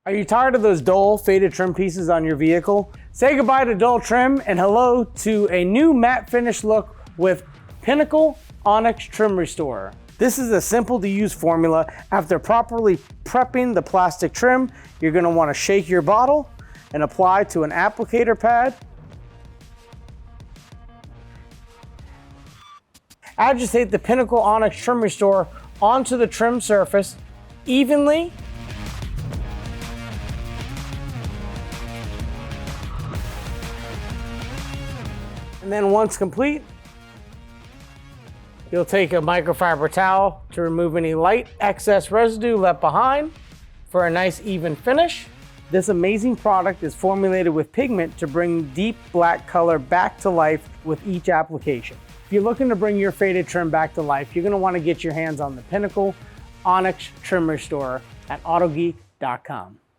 Are you tired of those dull, faded trim pieces on your vehicle? Say goodbye to dull trim and hello to a new matte finish look with Pinnacle Onyx Trim Restorer. This is a simple to use formula. After properly prepping the plastic trim, you're going to want to shake your bottle and apply to an applicator pad. Agitate the Pinnacle Onyx Trim Restorer onto the trim surface evenly. And then once complete, you'll take a microfiber towel to remove any light excess residue left behind for a nice even finish. This amazing product is formulated with pigment to bring deep black color back to life with each application. If you're looking to bring your faded trim back to life, you're going to want to get your hands on the Pinnacle Onyx Trim Restorer at Autogeek.com.